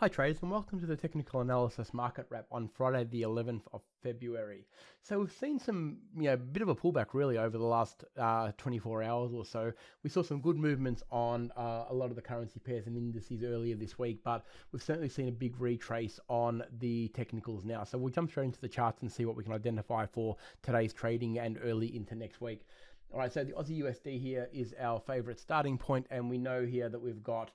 Hi traders, and welcome to the technical analysis market wrap on Friday the 11th of February. So we've seen some, bit of a pullback really over the last 24 hours or so. We saw some good movements on a lot of the currency pairs and indices earlier this week, but we've certainly seen a big retrace on the technicals now. So we'll jump straight into the charts and see what we can identify for today's trading and early into next week. All right, so the Aussie USD here is our favorite starting point, and we know here that we've got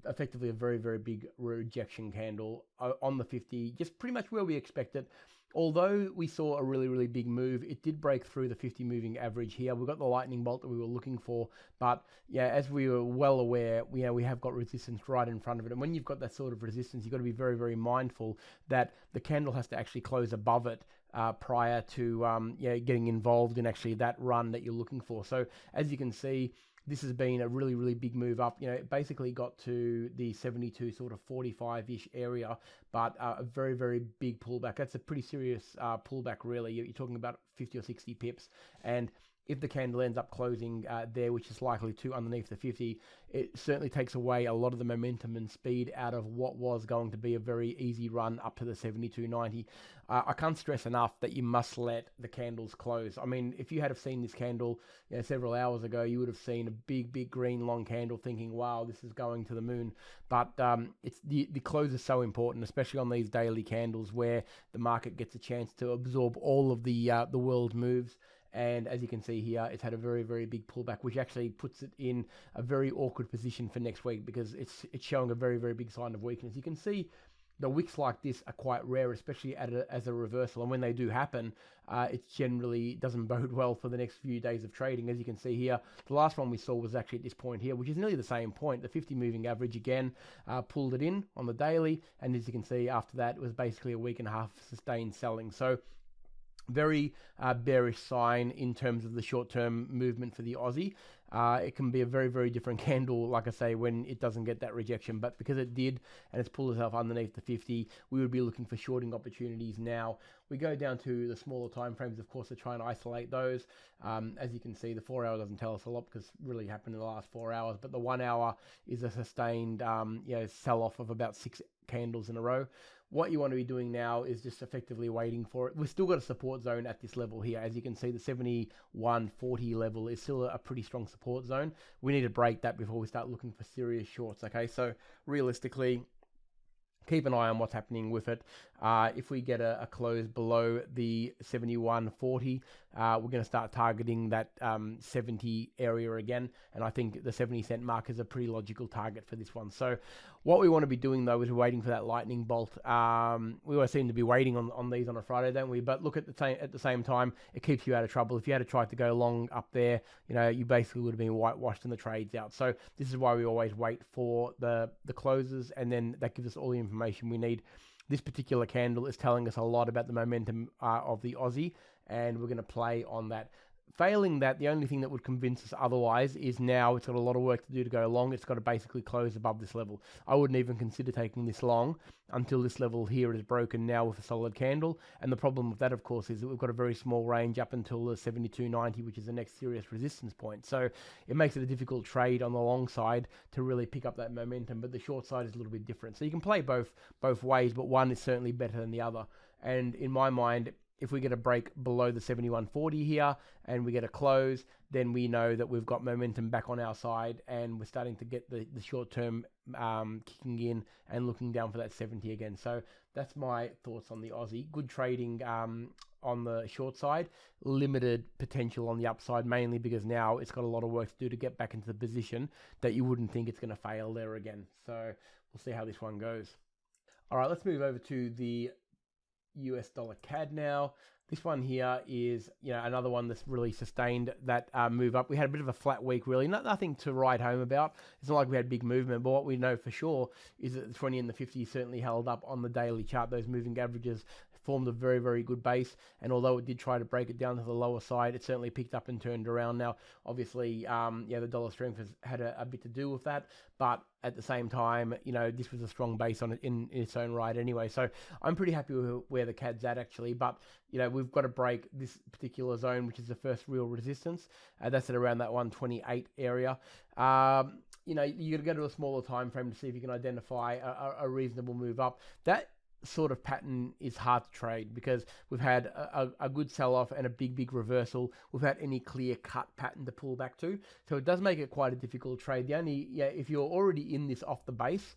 effectively a very, very big rejection candle on the 50, just pretty much where we expected. Although we saw a really, really big move, it did break through the 50 moving average here. We got the lightning bolt that we were looking for, but yeah, as we were well aware, we have got resistance right in front of it. And when you've got that sort of resistance, you've got to be very, very mindful that the candle has to actually close above it prior to getting involved in actually that run that you're looking for. So as you can see, this has been a really, really big move up. It basically got to the 72 sort of 45-ish area, but a very, very big pullback. That's a pretty serious pullback, really. You're talking about 50 or 60 pips. And if the candle ends up closing there, which is likely to underneath the 50, it certainly takes away a lot of the momentum and speed out of what was going to be a very easy run up to the 72.90. I can't stress enough that you must let the candles close. I mean, if you had have seen this candle several hours ago, you would have seen a big, big green long candle thinking, wow, this is going to the moon. But it's the close is so important, especially on these daily candles where the market gets a chance to absorb all of the world moves. And as you can see here, it's had a very, very big pullback, which actually puts it in a very awkward position for next week because it's showing a very, very big sign of weakness. You can see the wicks like this are quite rare, especially as a reversal. And when they do happen, it generally doesn't bode well for the next few days of trading. As you can see here, the last one we saw was actually at this point here, which is nearly the same point. The 50 moving average again pulled it in on the daily. And as you can see, after that, it was basically a week and a half sustained selling. So very bearish sign in terms of the short-term movement for the Aussie. It can be a very, very different candle, like I say, when it doesn't get that rejection. But because it did, and it's pulled itself underneath the 50, we would be looking for shorting opportunities now. We go down to the smaller time frames, of course, to try and isolate those. As you can see, the 4 hour doesn't tell us a lot because it really happened in the last 4 hours. But the 1 hour is a sustained sell-off of about 6 candles in a row. What you want to be doing now is just effectively waiting for it. We've still got a support zone at this level here. As you can see, the 71.40 level is still a pretty strong support zone. We need to break that before we start looking for serious shorts, okay? So realistically, keep an eye on what's happening with it. If we get a close below the 71.40, we're going to start targeting that 70 area again. And I think the 70 cent mark is a pretty logical target for this one. So what we want to be doing, though, is waiting for that lightning bolt. We always seem to be waiting on these on a Friday, don't we? But look, at the same time, it keeps you out of trouble. If you had tried to go long up there, you basically would have been whitewashed and the trades out. So this is why we always wait for the closes, and then that gives us all the information we need. This particular candle is telling us a lot about the momentum of the Aussie, and we're going to play on that. Failing that, the only thing that would convince us otherwise is now it's got a lot of work to do to go long. It's got to basically close above this level. I wouldn't even consider taking this long until this level here is broken now with a solid candle. And the problem with that, of course, is that we've got a very small range up until the 72.90, which is the next serious resistance point. So it makes it a difficult trade on the long side to really pick up that momentum. But the short side is a little bit different. So you can play both ways, but one is certainly better than the other. And in my mind, if we get a break below the 71.40 here and we get a close, then we know that we've got momentum back on our side and we're starting to get the short term kicking in and looking down for that 70 again. So that's my thoughts on the Aussie. Good trading on the short side, limited potential on the upside, mainly because now it's got a lot of work to do to get back into the position that you wouldn't think it's going to fail there again. So we'll see how this one goes. All right, let's move over to the US Dollar Cad now. This one here is, another one that's really sustained that move up. We had a bit of a flat week, really. Nothing to write home about. It's not like we had big movement, but what we know for sure is that the 20 and the 50 certainly held up on the daily chart. Those moving averages formed a very, very good base, and although it did try to break it down to the lower side, it certainly picked up and turned around. Now, obviously, the dollar strength has had a bit to do with that, but at the same time, this was a strong base on it in its own right anyway. So I'm pretty happy with where the CAD's at, actually, but we've got to break this particular zone, which is the first real resistance. That's at around that 128 area. you know, you got to go to a smaller time frame to see if you can identify a reasonable move up. That sort of pattern is hard to trade because we've had a good sell-off and a big reversal without any clear-cut pattern to pull back to. So it does make it quite a difficult trade. The only, if you're already in this off the base,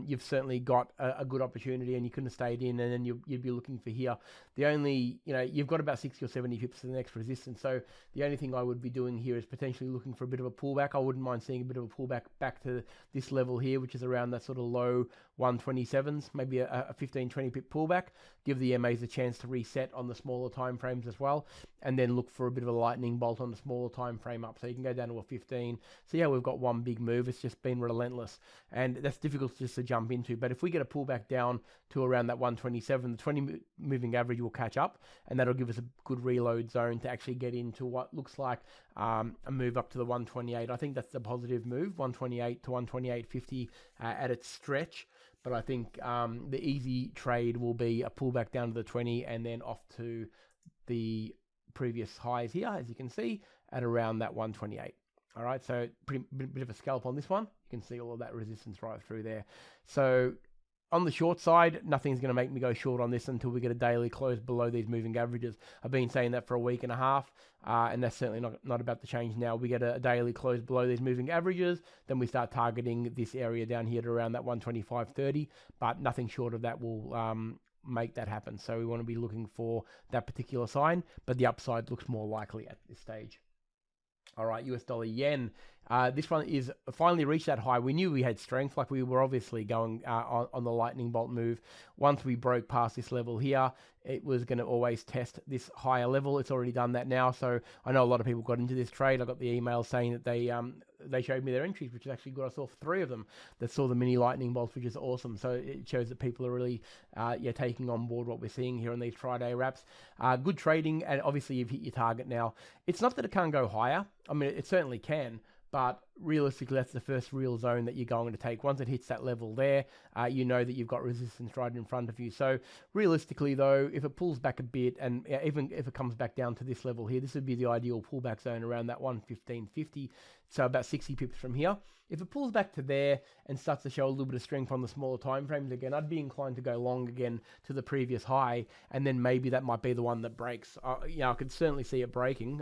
you've certainly got a good opportunity and you couldn't have stayed in, and then you'd be looking for here. The only, you've got about 60 or 70 pips to the next resistance. So the only thing I would be doing here is potentially looking for a bit of a pullback. I wouldn't mind seeing a bit of a pullback back to this level here, which is around that sort of low 127s, maybe a 15-20 pip pullback. Give the MAs a chance to reset on the smaller time frames as well, and then look for a bit of a lightning bolt on the smaller time frame up. So you can go down to a 15. So yeah, we've got one big move. It's just been relentless, and that's difficult just to jump into. But if we get a pullback down to around that 127, the 20 moving average will catch up, and that'll give us a good reload zone to actually get into what looks like a move up to the 128. I think that's the positive move, 128 to 128.50 at its stretch. But I think the easy trade will be a pullback down to the 20 and then off to the previous highs here, as you can see, at around that 128. All right, so bit of a scalp on this one. You can see all of that resistance right through there. So on the short side, nothing's going to make me go short on this until we get a daily close below these moving averages. I've been saying that for a week and a half, and that's certainly not about to change now. We get a daily close below these moving averages, then we start targeting this area down here to around that 125.30, but nothing short of that will make that happen. So we want to be looking for that particular sign, but the upside looks more likely at this stage. All right, US dollar yen. This one is finally reached that high. We knew we had strength, like we were obviously going on the lightning bolt move. Once we broke past this level here, it was going to always test this higher level. It's already done that now. So I know a lot of people got into this trade. I got the email saying that they showed me their entries, which actually got us off 3 of them that saw the mini lightning bolts, which is awesome. So it shows that people are really taking on board what we're seeing here on these Friday wraps. Good trading, and obviously you've hit your target now. It's not that it can't go higher. I mean, it certainly can. But realistically, that's the first real zone that you're going to take. Once it hits that level there, you know that you've got resistance right in front of you. So realistically, though, if it pulls back a bit, and even if it comes back down to this level here, this would be the ideal pullback zone around that 115.50, so about 60 pips from here. If it pulls back to there and starts to show a little bit of strength on the smaller time frames again, I'd be inclined to go long again to the previous high, and then maybe that might be the one that breaks. I could certainly see it breaking.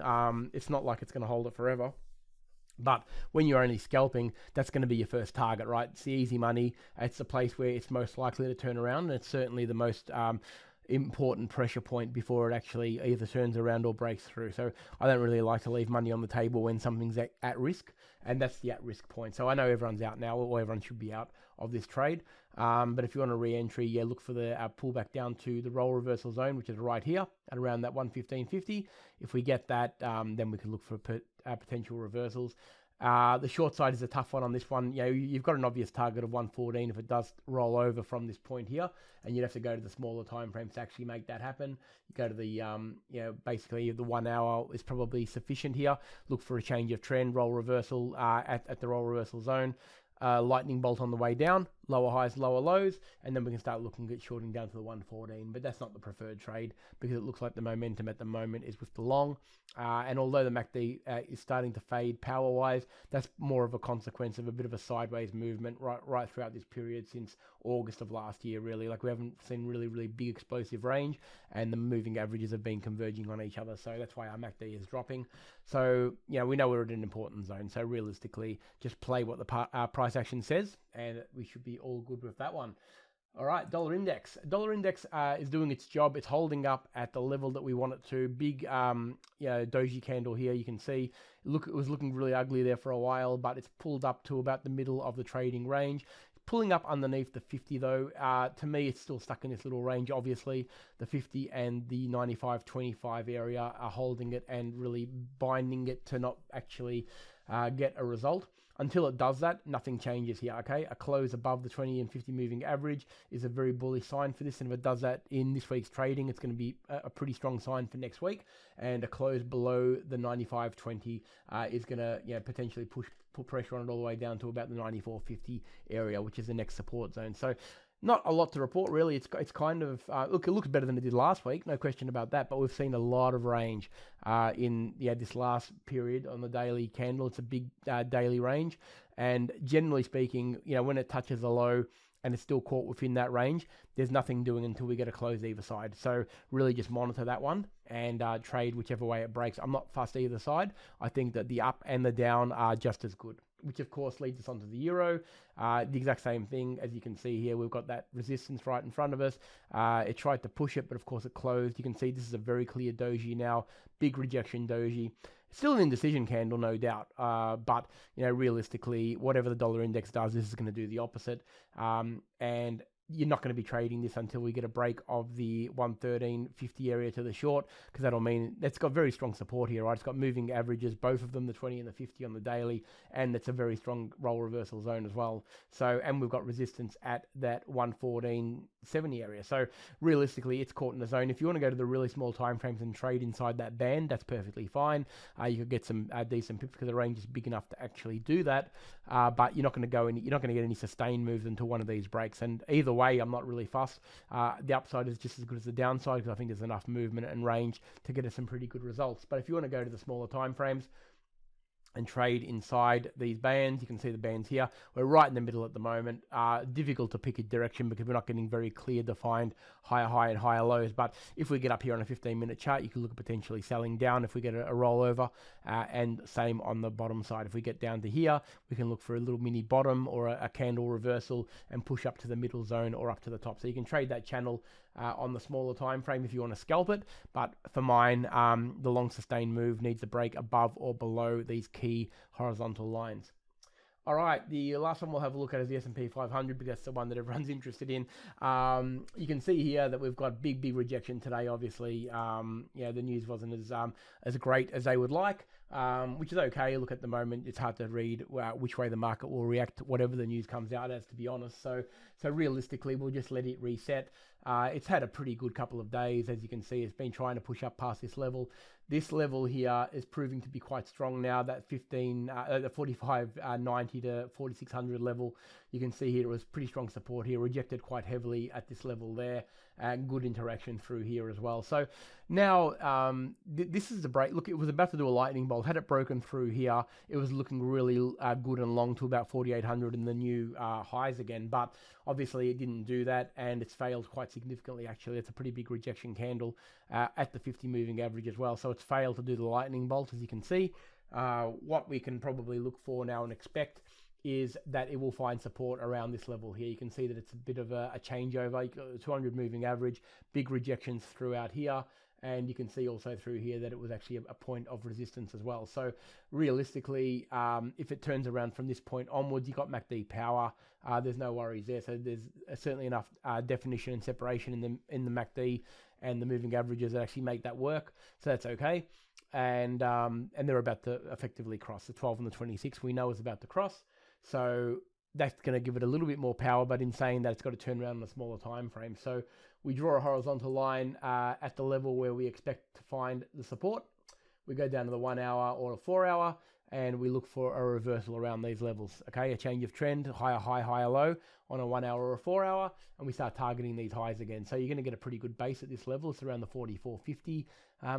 It's not like it's going to hold it forever. But when you're only scalping, that's going to be your first target, right? It's the easy money. It's the place where it's most likely to turn around, and it's certainly the most important pressure point before it actually either turns around or breaks through. So I don't really like to leave money on the table when something's at risk, and that's the at-risk point. So I know everyone's out now, or everyone should be out of this trade. But if you want a re-entry, look for the pullback down to the roll reversal zone, which is right here at around that 115.50. If we get that, then we can look for potential reversals. The short side is a tough one on this one. You've got an obvious target of 114 if it does roll over from this point here, and you'd have to go to the smaller time frames to actually make that happen. You go to the, basically the 1 hour is probably sufficient here. Look for a change of trend, roll reversal at the roll reversal zone. Lightning bolt on the way down, lower highs, lower lows, and then we can start looking at shorting down to the 114. But that's not the preferred trade because it looks like the momentum at the moment is with the long. And although the MACD is starting to fade power-wise, that's more of a consequence of a bit of a sideways movement right throughout this period since August of last year, really. Like we haven't seen really big explosive range, and the moving averages have been converging on each other. So that's why our MACD is dropping. So, we know we're at an important zone. So realistically, just play what the price action says, and we should be all good with that one. All right, dollar index. Dollar index is doing its job. It's holding up at the level that we want it to. Big, doji candle here. You can see, it was looking really ugly there for a while, but it's pulled up to about the middle of the trading range. Pulling up underneath the 50 though, to me it's still stuck in this little range. Obviously the 50 and the 95.25 area are holding it and really binding it to not actually get a result. Until it does that, nothing changes here, okay? A close above the 20 and 50 moving average is a very bullish sign for this, and if it does that in this week's trading, it's going to be a pretty strong sign for next week, and a close below the 95.20 is going to potentially put pressure on it all the way down to about the 94.50 area, which is the next support zone. So Not a lot to report, really. It's kind of, look, it looks better than it did last week, no question about that, but we've seen a lot of range in this last period on the daily candle. It's a big daily range, and generally speaking, when it touches a low and it's still caught within that range, there's nothing doing until we get a close either side. So really just monitor that one and trade whichever way it breaks. I'm not fussed either side. I think that the up and the down are just as good, which of course leads us onto the euro. The exact same thing, as you can see here. We've got that resistance right in front of us. It tried to push it, but of course it closed. You can see this is a very clear doji now, big rejection doji. Still an indecision candle, no doubt, but realistically, whatever the dollar index does, this is going to do the opposite, and you're not going to be trading this until we get a break of the 113.50 area to the short, because that'll mean it's got very strong support here, right? It's got moving averages, both of them, the 20 and the 50 on the daily, and it's a very strong roll reversal zone as well. So, and we've got resistance at that 114.70 area. So realistically, it's caught in the zone. If you want to go to the really small time frames and trade inside that band, that's perfectly fine. You could get some decent pips because the range is big enough to actually do that. But you're not going to get any sustained moves until one of these breaks. And either way, I'm not really fussed. The upside is just as good as the downside, because I think there's enough movement and range to get us some pretty good results. But if you want to go to the smaller time frames and trade inside these bands, you can see the bands here. We're right in the middle at the moment. Difficult to pick a direction because we're not getting very clear defined higher high and higher lows. But if we get up here on a 15-minute chart, you can look at potentially selling down if we get a rollover, and same on the bottom side. If we get down to here, we can look for a little mini bottom or a candle reversal and push up to the middle zone or up to the top. So you can trade that channel on the smaller time frame if you want to scalp it. But for mine, the long sustained move needs to break above or below these key horizontal lines. All right, the last one we'll have a look at is the S&P 500, because that's the one that everyone's interested in. You can see here that we've got big rejection today. Obviously, the news wasn't as great as they would like, which is okay. Look, at the moment, it's hard to read which way the market will react, whatever the news comes out as, to be honest. So realistically, we'll just let it reset. It's had a pretty good couple of days. As you can see, it's been trying to push up past this level. This level here is proving to be quite strong now, that the 45.90 to 4600 level. You can see here it was pretty strong support here, rejected quite heavily at this level there, and good interaction through here as well. So now this is the break. Look, it was about to do a lightning bolt. Had it broken through here, it was looking really good and long to about 4800 in the new highs again, but obviously it didn't do that, and it's failed quite significantly. Actually, it's a pretty big rejection candle at the 50 moving average as well. So it's failed to do the lightning bolt, as you can see. What we can probably look for now and expect is that it will find support around this level here. You can see that it's a bit of a changeover. You've got the 200 moving average, big rejections throughout here, and you can see also through here that it was actually a point of resistance as well. So realistically, if it turns around from this point onwards, you've got MACD power. There's no worries there. So there's certainly enough definition and separation in the MACD and the moving averages that actually make that work. So that's okay. And they're about to effectively cross. The 12 and the 26 we know is about to cross. So that's going to give it a little bit more power, but in saying that, it's got to turn around on a smaller time frame. So we draw a horizontal line at the level where we expect to find the support. We go down to the 1 hour or a 4 hour, and we look for a reversal around these levels. Okay, a change of trend, higher high, higher low on a 1 hour or a 4 hour, and we start targeting these highs again. So you're going to get a pretty good base at this level. It's around the 44.50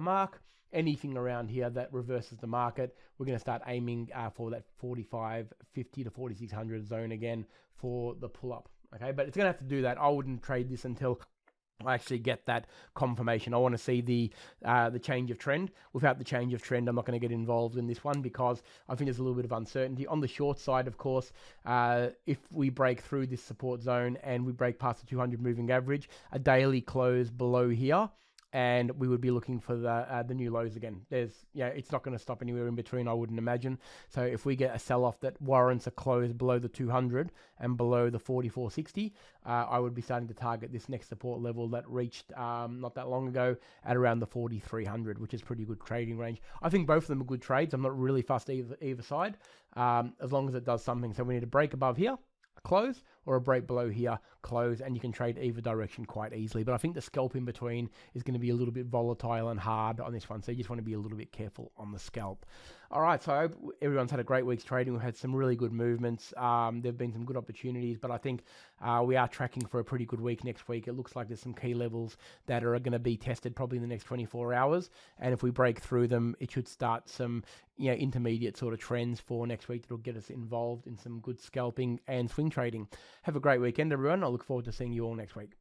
mark. Anything around here that reverses the market, we're going to start aiming for that 45.50 to 4600 zone again for the pull up. Okay, but it's going to have to do that. I wouldn't trade this until I actually get that confirmation. I want to see the change of trend. Without the change of trend, I'm not going to get involved in this one, because I think there's a little bit of uncertainty. On the short side, of course, if we break through this support zone and we break past the 200 moving average, a daily close below here, and we would be looking for the new lows again. It's not going to stop anywhere in between, I wouldn't imagine. So if we get a sell-off that warrants a close below the 200 and below the 44.60, I would be starting to target this next support level that reached not that long ago at around the 4300, which is pretty good trading range. I think both of them are good trades. I'm not really fussed either side, as long as it does something. So we need a break above here, close, or a break below here, close, and you can trade either direction quite easily. But I think the scalp in between is going to be a little bit volatile and hard on this one, so you just want to be a little bit careful on the scalp. All right, so I hope everyone's had a great week's trading. We've had some really good movements. There've been some good opportunities, but I think we are tracking for a pretty good week next week. It looks like there's some key levels that are going to be tested probably in the next 24 hours, and if we break through them, it should start some intermediate sort of trends for next week that'll get us involved in some good scalping and swing trading. Have a great weekend, everyone. I look forward to seeing you all next week.